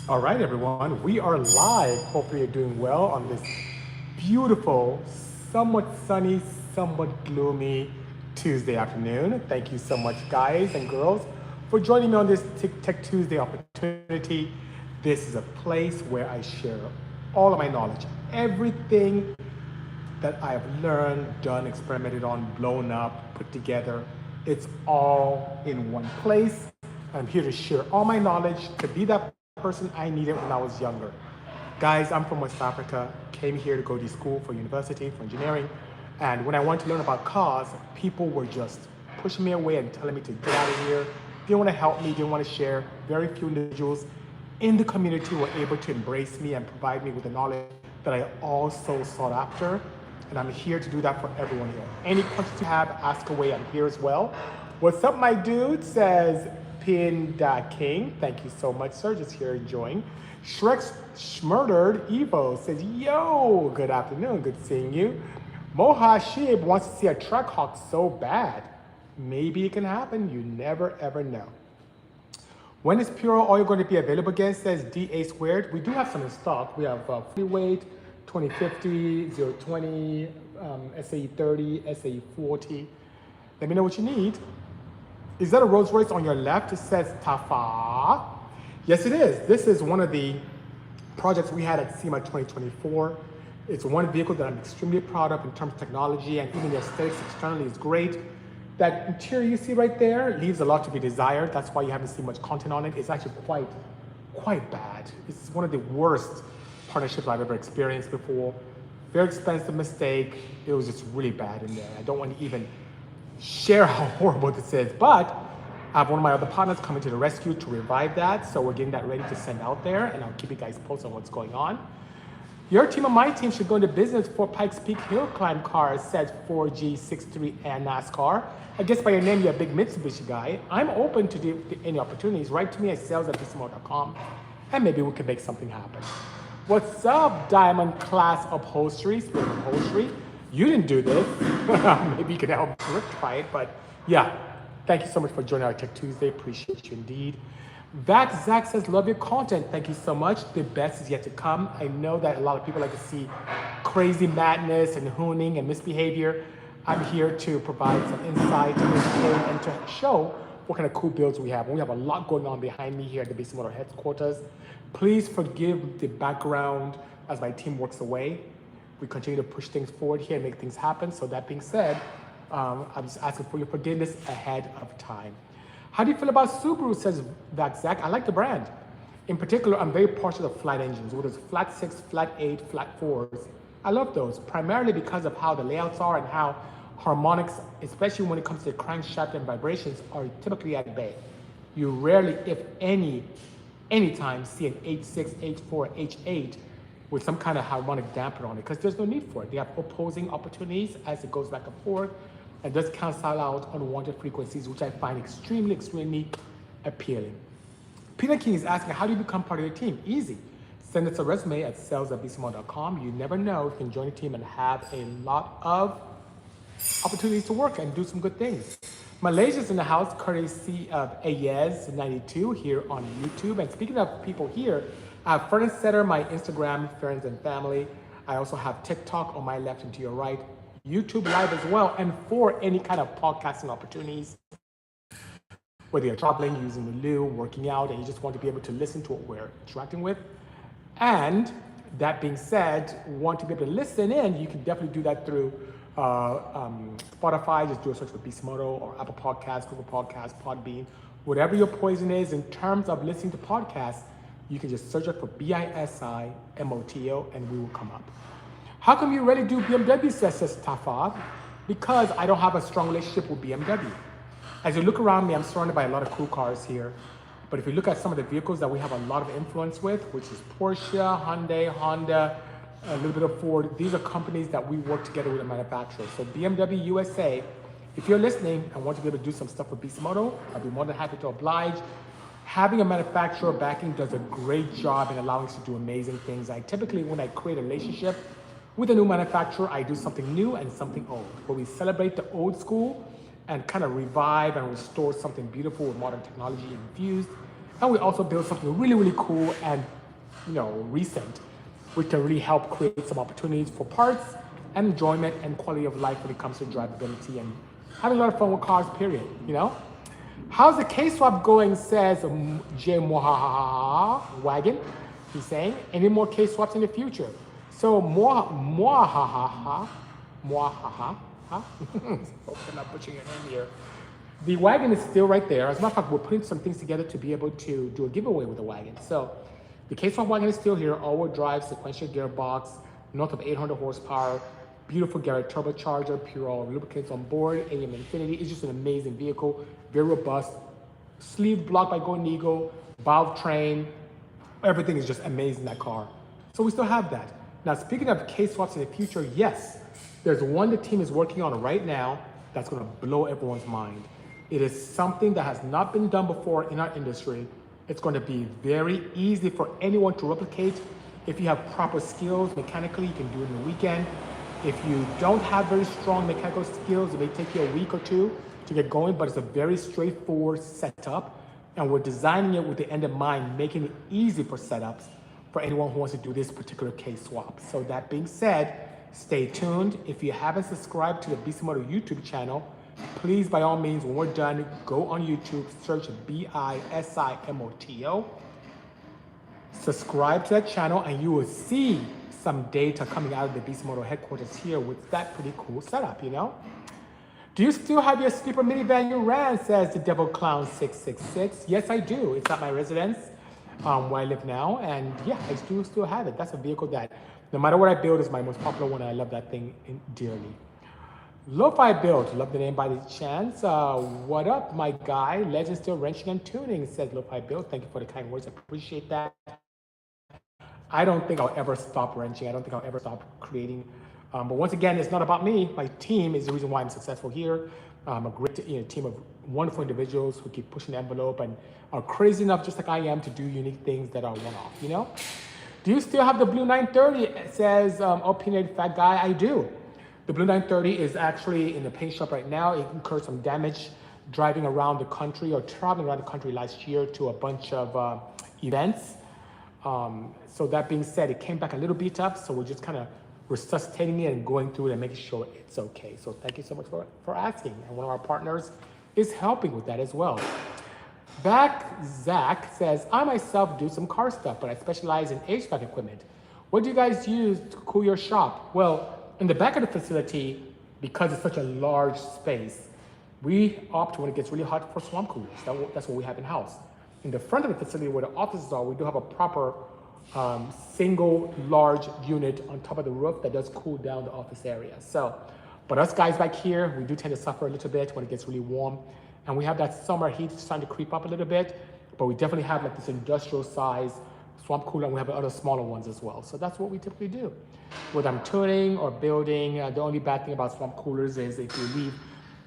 All right, everyone, we are live. Hopefully, you're doing well on this beautiful, somewhat sunny, somewhat gloomy Tuesday afternoon. Thank you so much, guys and girls, for joining me on this Tech Tuesday opportunity. This is a place where I share all of my knowledge, everything that I have learned, done, experimented on, blown up, put together. It's all in one place. I'm here to share all my knowledge to be that person I needed when I was younger. Guys, I'm from West Africa, came here to go to school for university, for engineering. And when I wanted to learn about cars, people were just pushing me away and telling me to get out of here. Didn't want to help me, didn't want to share. Very few individuals in the community were able to embrace me and provide me with the knowledge that I also sought after. And I'm here to do that for everyone here. Any questions you have, ask away. I'm here as well. What's up, my dude? Says Pinda King. Thank you so much, sir. Just here enjoying. Shrek's Schmurdered Evo says, yo, good afternoon. Good seeing you. Moha Shib wants to see a Trackhawk so bad. Maybe it can happen. You never, ever know. When is Pure Oil going to be available again? Says DA Squared. We do have some in stock. We have free weight, 2050, 020, SAE 30, SAE 40. Let me know what you need. Is that a Rolls Royce on your left? It says Tafa. Yes, it is. This is one of the projects we had at SEMA 2024. It's one vehicle that I'm extremely proud of in terms of technology, and even the aesthetics externally is great. That interior you see right there leaves a lot to be desired. That's why you haven't seen much content on it. It's actually quite bad. It's one of the worst partnerships I've ever experienced before. Very expensive mistake. It was just really bad in there. I don't want to even share how horrible this is, but I have one of my other partners coming to the rescue to revive that. So we're getting that ready to send out there, and I'll keep you guys posted on what's going on. Your team and my team should go into business for Pikes Peak Hill Climb cars, says 4G63 and NASCAR. I guess by your name, you're a big Mitsubishi guy. I'm open to any opportunities. Write to me at sales@bisimoto.com, and maybe we can make something happen. What's up, Diamond Class Upholstery, Spirit Upholstery? You didn't do this. Maybe you can help rectify it, but yeah. Thank you so much for joining our Tech Tuesday. Appreciate you indeed. Vac Zach says, love your content. Thank you so much. The best is yet to come. I know that a lot of people like to see crazy madness and hooning and misbehavior. I'm here to provide some insight, to entertain, and to show what kind of cool builds we have. We have a lot going on behind me here at the Bisimoto headquarters. Please forgive the background as my team works away. We continue to push things forward here and make things happen. So that being said, I'm just asking for your forgiveness ahead of time. How do you feel about Subaru, says Zach? I like the brand. In particular, I'm very partial to flat engines, whether it's flat 6, flat 8, flat 4s. I love those, primarily because of how the layouts are and how harmonics, especially when it comes to crankshaft and vibrations, are typically at bay. You rarely, if anytime, see an H6, H4, H8 with some kind of harmonic damper on it, because there's no need for it. They have opposing opportunities as it goes back and forth, and does cancel out unwanted frequencies, which I find extremely appealing. Peter King is asking, how do you become part of your team? Easy. Send us a resume at sales@bisimoto.com. You never know, you can join a team and have a lot of opportunities to work and do some good things. Malaysia's in the house, courtesy of Ayez92 here on YouTube. And speaking of people here, I have Fern Setter, my Instagram, friends and family. I also have TikTok on my left and to your right, YouTube Live as well. And for any kind of podcasting opportunities, whether you're traveling, using the loo, working out, and you just want to be able to listen to what we're interacting with. And that being said, want to be able to listen in, you can definitely do that through Spotify. Just do a search for Bisimoto, or Apple Podcasts, Google Podcasts, Podbean. Whatever your poison is in terms of listening to podcasts, you can just search it for Bisimoto and we will come up. How come you already do BMW, says Tafa? Because I don't have a strong relationship with BMW. As you look around me, I'm surrounded by a lot of cool cars here. But if you look at some of the vehicles that we have a lot of influence with, which is Porsche, Hyundai, Honda, a little bit of Ford, these are companies that we work together with a manufacturer. So BMW USA, if you're listening and want to be able to do some stuff with Bisimoto, I'll be more than happy to oblige. Having a manufacturer backing does a great job in allowing us to do amazing things. I typically, when I create a relationship with a new manufacturer, I do something new and something old, where we celebrate the old school and kind of revive and restore something beautiful with modern technology infused. And we also build something really cool and recent, which can really help create some opportunities for parts and enjoyment and quality of life when it comes to drivability and having a lot of fun with cars, period. How's the K-swap going, says J Mohaha Wagon. He's saying, any more K-swaps in the future? So Mohaha, hope I'm not butchering your name here. The wagon is still right there. As a matter of fact, we're putting some things together to be able to do a giveaway with the wagon. So the K-swap wagon is still here, all-wheel drive, sequential gearbox, north of 800 horsepower, beautiful Garrett turbocharger, pure all lubricants on board, AM Infinity. It's just an amazing vehicle, very robust, sleeve blocked by Golden Eagle, valve train, everything is just amazing in that car. So we still have that. Now, speaking of K-swaps in the future, yes, there's one the team is working on right now that's gonna blow everyone's mind. It is something that has not been done before in our industry. It's going to be very easy for anyone to replicate. If you have proper skills mechanically, you can do it in the weekend. If you don't have very strong mechanical skills, it may take you a week or two to get going, but it's a very straightforward setup. And we're designing it with the end in mind, making it easy for setups for anyone who wants to do this particular K-swap. So that being said, stay tuned. If you haven't subscribed to the Bisimoto YouTube channel, please, by all means, when we're done, go on YouTube, search Bisimoto, subscribe to that channel, and you will see some data coming out of the Bisimoto headquarters here with that pretty cool setup. Do you still have your sleeper minivan you ran, says the Devil Clown 666. Yes, I do. It's at my residence where I live now, and yeah, I do still have it. That's a vehicle that, no matter what I build, is my most popular one. I love that thing dearly. Lo-Fi Build, love the name by the chance. What up, my guy? Legend still wrenching and tuning, says Lo-Fi Build. Thank you for the kind words. I appreciate that. I don't think I'll ever stop wrenching. I don't think I'll ever stop creating. But once again, it's not about me. My team is the reason why I'm successful here. A great team of wonderful individuals who keep pushing the envelope and are crazy enough, just like I am, to do unique things that are one-off, Do you still have the blue 930? It says Opinionated Fat Guy. I do. The blue 930 is actually in the paint shop right now. It incurred some damage driving around the country or traveling around the country last year to a bunch of events. So that being said, it came back a little beat up, so we're just kind of resuscitating it and going through it and making sure it's okay. So thank you so much for asking. And one of our partners is helping with that as well. Zach says, I myself do some car stuff, but I specialize in HVAC equipment. What do you guys use to cool your shop? Well, in the back of the facility, because it's such a large space, we opt when it gets really hot for swamp coolers. That's what we have in-house. In the front of the facility where the offices are, we do have a proper single large unit on top of the roof that does cool down the office area. So, but us guys back here, we do tend to suffer a little bit when it gets really warm. And we have that summer heat starting to creep up a little bit, but we definitely have like this industrial size swamp cooler, and we have other smaller ones as well. So that's what we typically do. Whether I'm tuning or building, the only bad thing about swamp coolers is if you leave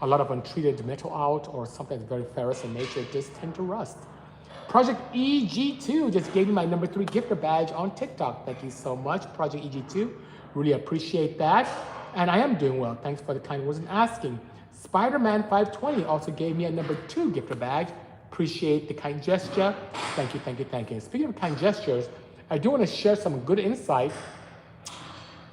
a lot of untreated metal out or something that's very ferrous in nature, it just tend to rust. Project EG2 just gave me my number 3 gifter badge on TikTok. Thank you so much, Project EG2. Really appreciate that. And I am doing well. Thanks for the kind words and asking. Spider-Man 520 also gave me a number 2 gifter badge. Appreciate the kind gesture. Thank you, thank you, thank you. Speaking of kind gestures, I do want to share some good insight.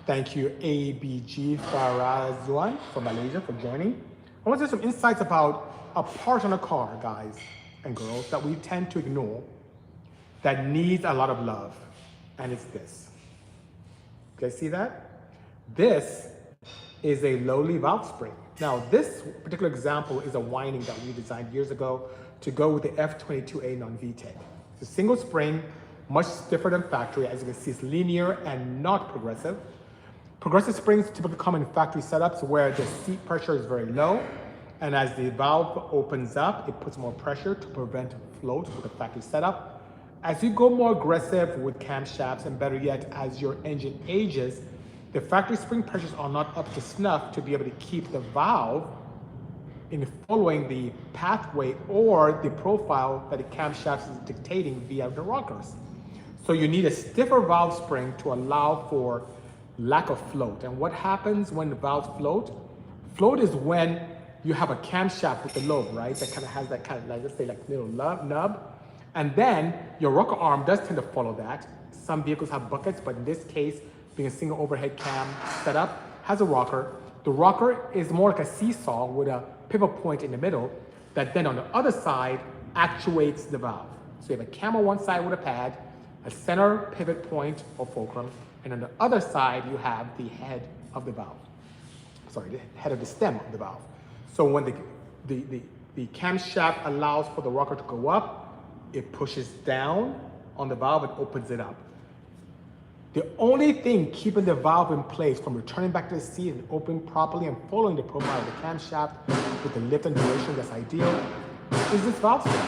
Thank you, ABG Farazuan from Malaysia for joining. I want to share some insights about a part on a car, guys and girls, that we tend to ignore that needs a lot of love. And it's this. You guys see that? This is a lowly valve spring. Now, this particular example is a winding that we designed years ago to go with the F22A non-VTEC. It's a single spring, much stiffer than factory. As you can see, it's linear and not progressive. Progressive springs typically come in factory setups where the seat pressure is very low, and as the valve opens up, it puts more pressure to prevent float with the factory setup. As you go more aggressive with camshafts, and better yet, as your engine ages, the factory spring pressures are not up to snuff to be able to keep the valve in following the pathway or the profile that the camshafts is dictating via the rockers. So you need a stiffer valve spring to allow for lack of float. And what happens when the valves float? Float is when you have a camshaft with the lobe, right? That kind of has that kind of, like, let's say, like little nub. And then your rocker arm does tend to follow that. Some vehicles have buckets, but in this case, being a single overhead cam setup, has a rocker. The rocker is more like a seesaw with a pivot point in the middle that then on the other side actuates the valve. So you have a cam on one side with a pad, a center pivot point or fulcrum, and on the other side you have the head of the valve. Sorry, the head of the stem of the valve. So when the camshaft allows for the rocker to go up, it pushes down on the valve and opens it up. The only thing keeping the valve in place from returning back to the seat and opening properly and following the profile of the camshaft with the lift and duration that's ideal is this valve spring.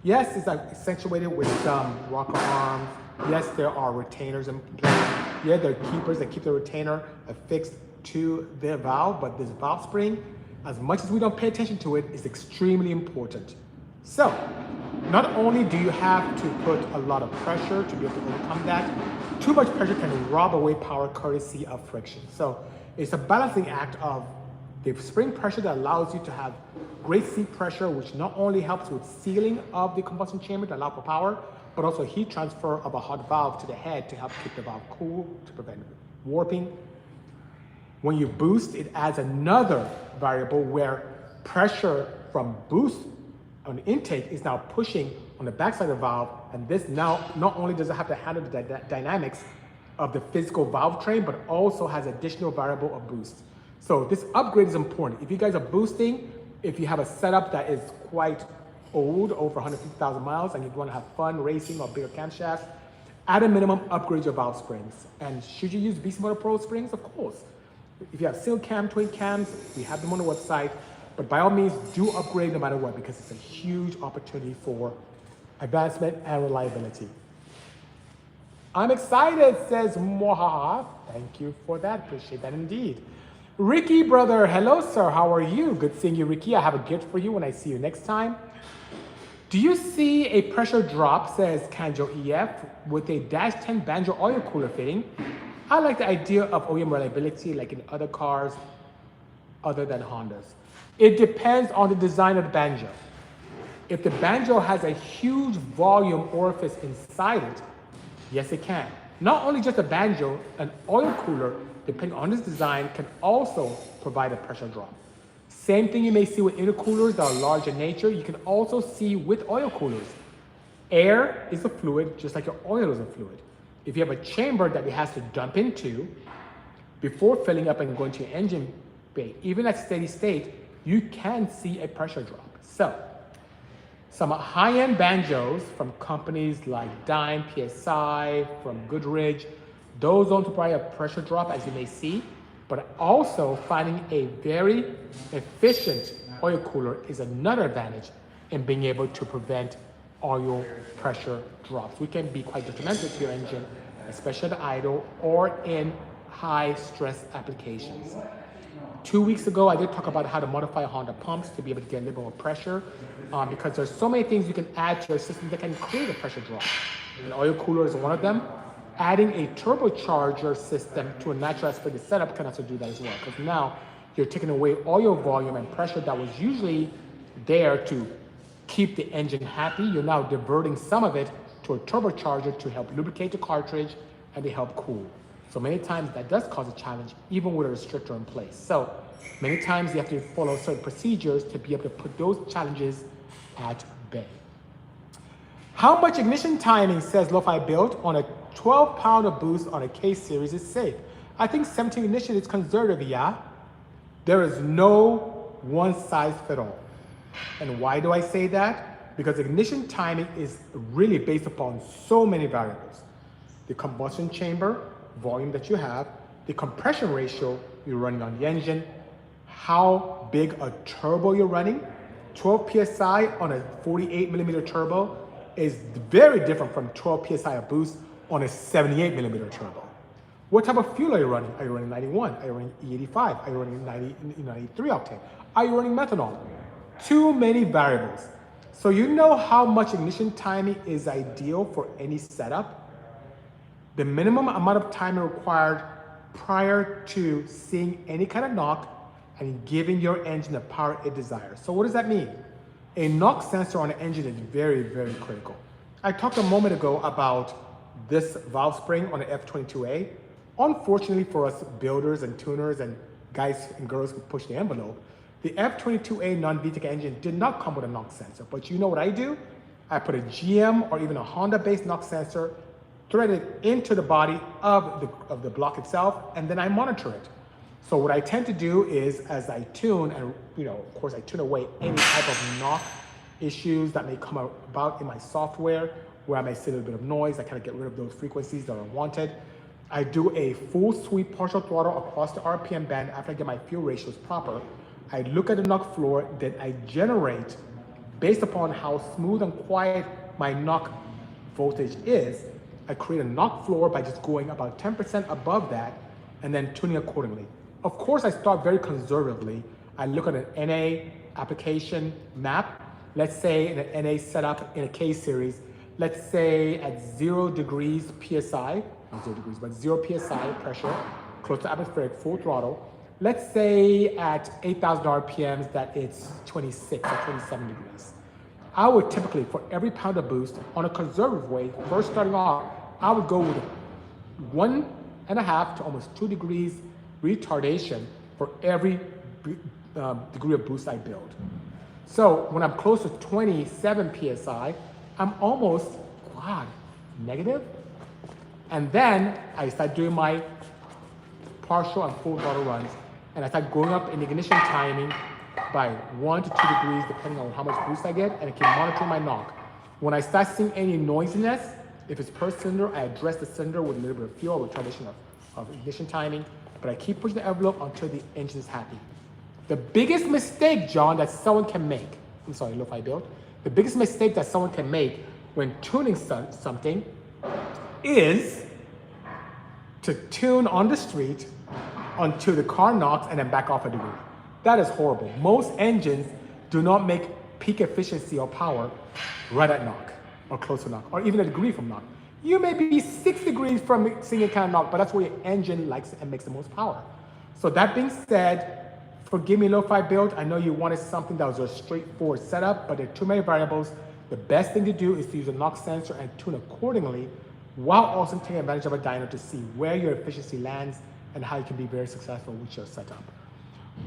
Yes, it's accentuated with some rocker arms. Yes, there are retainers in place. Yeah, there are keepers that keep the retainer affixed to the valve, but this valve spring, as much as we don't pay attention to it, is extremely important. So, not only do you have to put a lot of pressure to be able to overcome that, too much pressure can rob away power courtesy of friction. So, it's a balancing act of the spring pressure that allows you to have great seat pressure, which not only helps with sealing of the combustion chamber to allow for power, but also heat transfer of a hot valve to the head to help keep the valve cool, to prevent warping. When you boost, it adds another variable where pressure from boost on intake is now pushing on the backside of the valve, and this now not only does it have to handle the dynamics of the physical valve train, but also has additional variable of boost. So this upgrade is important. If you guys are boosting, if you have a setup that is quite old, over 150,000 miles, and you want to have fun racing or bigger camshafts, at a minimum, upgrade your valve springs. And should you use Bisimoto Pro springs? Of course. If you have single cam, twin cams, we have them on the website. But by all means, do upgrade no matter what, because it's a huge opportunity for advancement and reliability. I'm excited, says Mohaha. Thank you for that. Appreciate that indeed. Ricky, brother, hello, sir. How are you? Good seeing you, Ricky. I have a gift for you when I see you next time. Do you see a pressure drop, says Kanjo EF, with a -10 banjo oil cooler fitting? I like the idea of OEM reliability like in other cars other than Hondas. It depends on the design of the banjo. If the banjo has a huge volume orifice inside it, yes, it can. Not only just a banjo, an oil cooler, depending on its design, can also provide a pressure drop. Same thing you may see with intercoolers that are large in nature, you can also see with oil coolers. Air is a fluid, just like your oil is a fluid. If you have a chamber that it has to dump into before filling up and going to your engine bay, even at steady state, you can see a pressure drop. So, some high-end banjos from companies like Dime, PSI, from Goodrich, those don't provide a pressure drop, as you may see, but also finding a very efficient oil cooler is another advantage in being able to prevent oil pressure drops, which can be quite detrimental to your engine, especially at idle or in high stress applications. 2 weeks ago, I did talk about how to modify Honda pumps to be able to get a little more pressure because there's so many things you can add to your system that can create a pressure drop. An oil cooler is one of them. Adding a turbocharger system to a natural aspirated setup can also do that as well, because now you're taking away oil volume and pressure that was usually there to keep the engine happy. You're now diverting some of it to a turbocharger to help lubricate the cartridge and to help cool. So many times that does cause a challenge, even with a restrictor in place. So many times you have to follow certain procedures to be able to put those challenges at bay. How much ignition timing, says Lo-Fi Build, on a 12-pounder boost on a K series is safe? I think 17 ignition is conservative, yeah. There is no one size fit all. And why do I say that? Because ignition timing is really based upon so many variables. The combustion chamber volume that you have, the compression ratio you're running on the engine, how big a turbo you're running. 12 PSI on a 48 millimeter turbo is very different from 12 PSI of boost on a 78 millimeter turbo. What type of fuel are you running? Are you running 91? Are you running E85? Are you running 93 octane? Are you running methanol? Too many variables. So you know how much ignition timing is ideal for any setup. The minimum amount of time required prior to seeing any kind of knock and giving your engine the power it desires. So what does that mean? A knock sensor on an engine is very, very critical. I talked a moment ago about this valve spring on the F22A. Unfortunately for us builders and tuners and guys and girls who push the envelope, the F22A non-VTEC engine did not come with a knock sensor. But you know what I do? I put a GM or even a Honda-based knock sensor, thread it into the body of the block itself, and then I monitor it. So what I tend to do is, as I tune, and of course I tune away any type of knock issues that may come about in my software, where I may see a little bit of noise. I kind of get rid of those frequencies that are unwanted. I do a full sweep partial throttle across the RPM band after I get my fuel ratios proper. I look at the knock floor, then I generate, based upon how smooth and quiet my knock voltage is, I create a knock floor by just going about 10% above that and then tuning accordingly. Of course, I start very conservatively. I look at an NA application map. Let's say in an NA setup in a K series, let's say at 0 degrees PSI, not 0 degrees, but 0 PSI pressure, close to atmospheric, full throttle. Let's say at 8,000 RPMs that it's 26 or 27 degrees. I would typically, for every pound of boost, on a conservative way, first starting off, I would go with 1.5 to almost 2 degrees retardation for every degree of boost I build. So when I'm close to 27 PSI, I'm almost, negative. And then I start doing my partial and full throttle runs, and I start going up in ignition timing by 1 to 2 degrees, depending on how much boost I get, and I keep monitoring my knock. When I start seeing any noisiness, if it's per cylinder, I address the cylinder with a little bit of fuel with retardation of ignition timing, but I keep pushing the envelope until the engine is happy. The biggest mistake, John, that someone can make, I'm sorry, Lo-Fi Build, the biggest mistake that someone can make when tuning something is to tune on the street until the car knocks and then back off a degree. That is horrible. Most engines do not make peak efficiency or power right at knock or close to knock or even a degree from knock. You may be 6 degrees from seeing a kind of knock, but that's where your engine likes and makes the most power. So that being said, forgive me, Lo-Fi Build. I know you wanted something that was a straightforward setup, but there are too many variables. The best thing to do is to use a knock sensor and tune accordingly while also taking advantage of a dyno to see where your efficiency lands and how you can be very successful with your setup.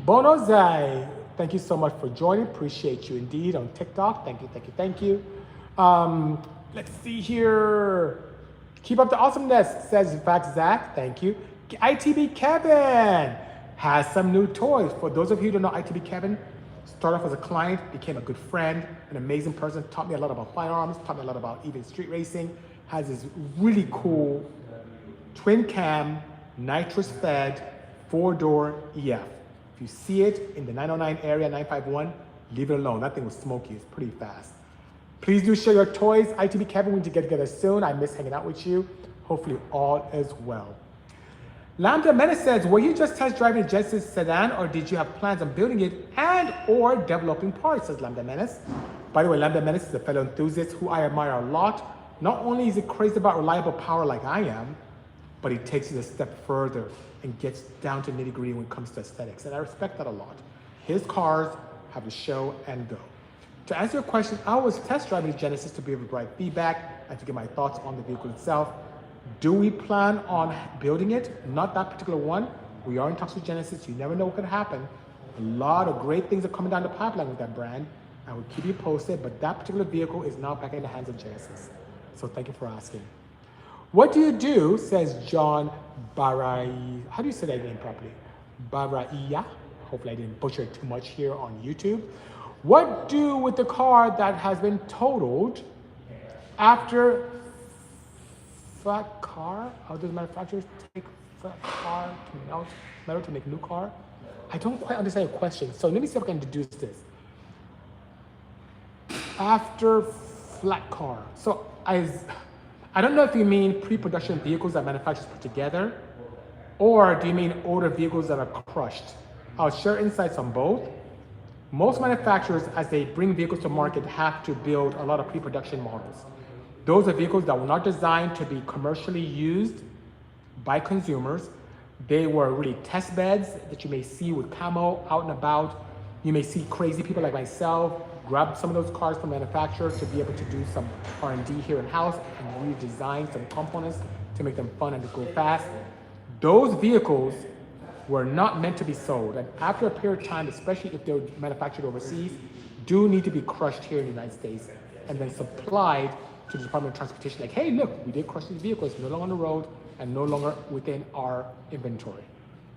Bonozai, thank you so much for joining. Appreciate you indeed on TikTok. Thank you, thank you, thank you. Let's see here. Keep up the awesomeness, says Vax Zach. Thank you. ITB Kevin has some new toys. For those of you who don't know ITB Kevin, started off as a client, became a good friend, an amazing person, taught me a lot about firearms, taught me a lot about even street racing, has this really cool twin cam, nitrous fed, 4-door EF. If you see it in the 909 area, 951, leave it alone. That thing was smoky, it's pretty fast. Please do share your toys. ITB Kevin, we need to get together soon. I miss hanging out with you. Hopefully all is well. Lambda Menace says, were you just test driving a Genesis sedan or did you have plans on building it and or developing parts, says Lambda Menace. By the way, Lambda Menace is a fellow enthusiast who I admire a lot. Not only is he crazy about reliable power like I am, but he takes it a step further and gets down to nitty-gritty when it comes to aesthetics. And I respect that a lot. His cars have to show and go. To answer your question, I was test driving the Genesis to be able to provide feedback and to get my thoughts on the vehicle itself. Do we plan on building it? Not that particular one. We are in talks with Genesis. You never know what could happen. A lot of great things are coming down the pipeline with that brand. I will keep you posted, but that particular vehicle is now back in the hands of Genesis. So thank you for asking. What do you do, says John Barai, how do you say that name properly? Baraiya. Hopefully I didn't butcher it too much here on YouTube. What do with the car that has been totaled after flat car? How does manufacturers take flat car to melt metal to make new car? I don't quite understand your question. So let me see if I can deduce this. After flat car. So I don't know if you mean pre-production vehicles that manufacturers put together, or do you mean older vehicles that are crushed? I'll share insights on both. Most manufacturers, as they bring vehicles to market, have to build a lot of pre-production models. Those are vehicles that were not designed to be commercially used by consumers. They were really test beds that you may see with camo out and about. You may see crazy people like myself grab some of those cars from manufacturers to be able to do some R&D here in-house and redesign some components to make them fun and to go fast. Those vehicles were not meant to be sold. And after a period of time, especially if they're manufactured overseas, do need to be crushed here in the United States and then supplied to the Department of Transportation. Like, hey, look, we did crush these vehicles, no longer on the road and no longer within our inventory.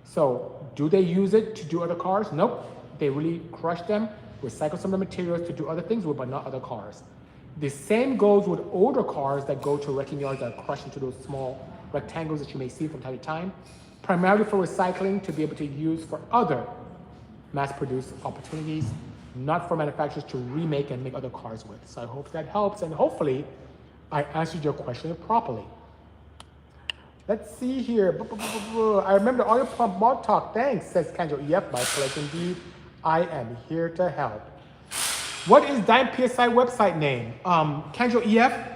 So do they use it to do other cars? Nope. They really crush them, recycle some of the materials to do other things with, but not other cars. The same goes with older cars that go to wrecking yards that are crushed into those small rectangles that you may see from time to time, primarily for recycling to be able to use for other mass-produced opportunities, not for manufacturers to remake and make other cars with. So I hope that helps, and hopefully I answered your question properly. Let's see here. I remember all your pump mod talk. Thanks, says Kanjo. Yep, my pleasure indeed. I am here to help. What is Dyme PSI website name? Kanjo EF,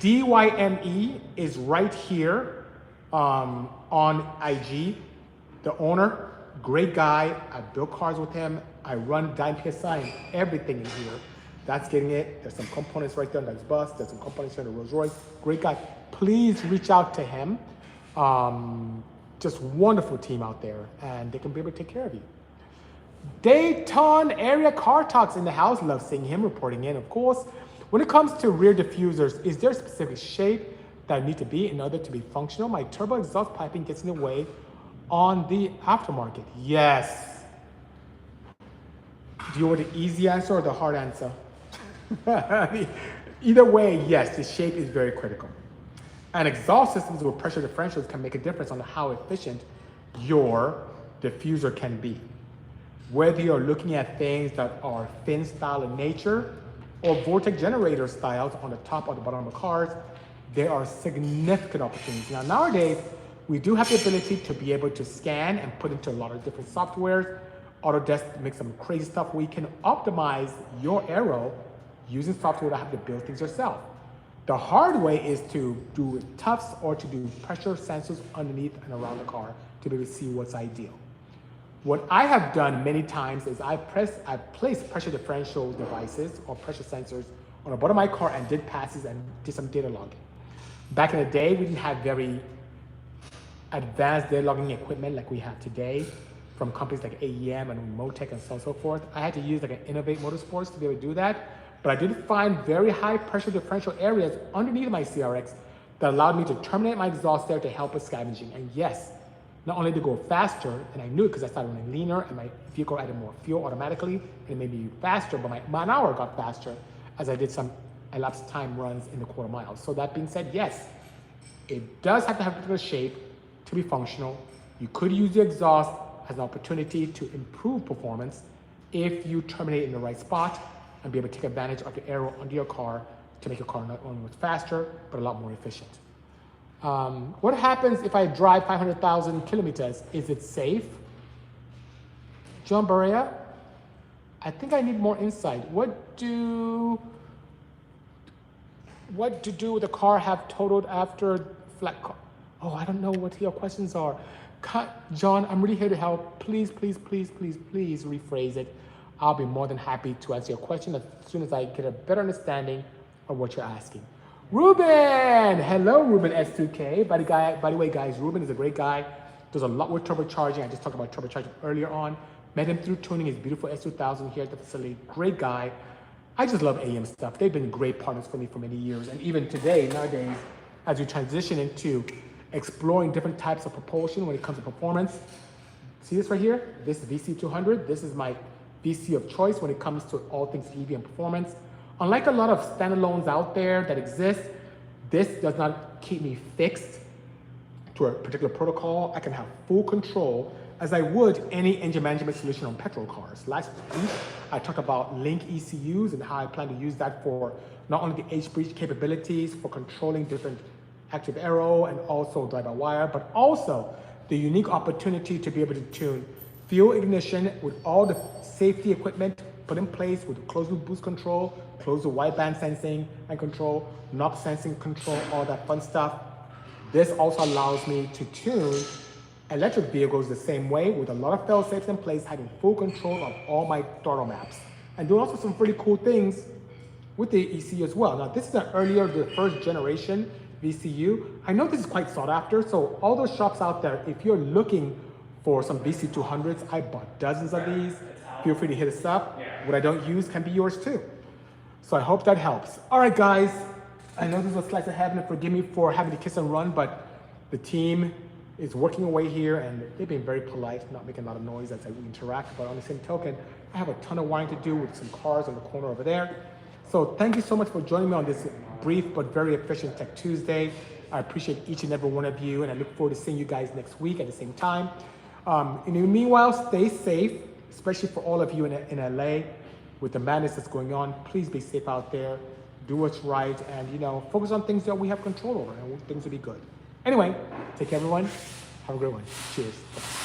DYME is right here on IG. The owner, great guy. I built cars with him. I run Dyme PSI and everything in here. That's getting it. There's some components right there on this bus. There's some components here on the Rolls Royce. Great guy. Please reach out to him. Just wonderful team out there, and they can be able to take care of you. Dayton area car talks in the house. Love seeing him reporting in, of course. When it comes to rear diffusers, is there a specific shape that need to be in order to be functional? My turbo exhaust piping gets in the way on the aftermarket. Yes. Do you want the easy answer or the hard answer? Either way, yes, the shape is very critical. And exhaust systems with pressure differentials can make a difference on how efficient your diffuser can be. Whether you're looking at things that are fin style in nature or vortex generator styles on the top or the bottom of the cars, there are significant opportunities. Now, nowadays, we do have the ability to be able to scan and put into a lot of different softwares. Autodesk makes some crazy stuff where you can optimize your aero using software to have to build things yourself. The hard way is to do tufts or to do pressure sensors underneath and around the car to be able to see what's ideal. What I have done many times is I've placed pressure differential devices or pressure sensors on the bottom of my car and did passes and did some data logging. Back in the day, we didn't have very advanced data logging equipment like we have today from companies like AEM and Motec and so on and so forth. I had to use like an Innovate Motorsports to be able to do that. But I did find very high pressure differential areas underneath my CRX that allowed me to terminate my exhaust there to help with scavenging. And yes, not only to go faster, and I knew it because I started running leaner and my vehicle added more fuel automatically, and it made me faster, but my mile an hour got faster as I did some elapsed time runs in the quarter mile. So that being said, yes, it does have to have a particular shape to be functional. You could use the exhaust as an opportunity to improve performance if you terminate in the right spot and be able to take advantage of the aero under your car to make your car not only faster, but a lot more efficient. What happens if I drive 500,000 kilometers? Is it safe? John Barea, I think I need more insight. What do with the car have totaled after flat car? Oh, I don't know what your questions are. John, I'm really here to help. Please, please, please, please, please rephrase it. I'll be more than happy to answer your question as soon as I get a better understanding of what you're asking. Ruben! Hello, Ruben S2K. By the way, guys, Ruben is a great guy. Does a lot with turbocharging. I just talked about turbocharging earlier on. Met him through tuning his beautiful S2000 here at the facility. Great guy. I just love AM stuff. They've been great partners for me for many years. And even today, nowadays, as we transition into exploring different types of propulsion when it comes to performance. See this right here? This VC200. This is my VC of choice when it comes to all things EV and performance. Unlike a lot of standalones out there that exist, this does not keep me fixed to a particular protocol. I can have full control as I would any engine management solution on petrol cars. Last week, I talked about link ECUs and how I plan to use that for not only the H-bridge capabilities for controlling different active aero and also drive-by-wire, but also the unique opportunity to be able to tune fuel ignition with all the safety equipment put in place with closed-loop boost control, closed-loop wideband sensing and control, knock sensing control, all that fun stuff. This also allows me to tune electric vehicles the same way with a lot of fail-safes in place, having full control of all my throttle maps. and doing also some pretty cool things with the ECU as well. Now this is an earlier, the first generation VCU. I know this is quite sought after, so all those shops out there, if you're looking for some VC200s, I bought dozens of these. Feel free to hit us up. What I don't use can be yours too. So I hope that helps. All right, guys. I know this was a slice of heaven, and forgive me for having to kiss and run, but the team is working away here, and they've been very polite, not making a lot of noise as we interact. But on the same token, I have a ton of wiring to do with some cars on the corner over there. So thank you so much for joining me on this brief but very efficient Tech Tuesday. I appreciate each and every one of you, and I look forward to seeing you guys next week at the same time. In the meanwhile, stay safe, especially for all of you in LA with the madness that's going on. Please be safe out there, do what's right, and focus on things that we have control over, and things will be good. Anyway, take care, everyone. Have a great one. Cheers. Bye.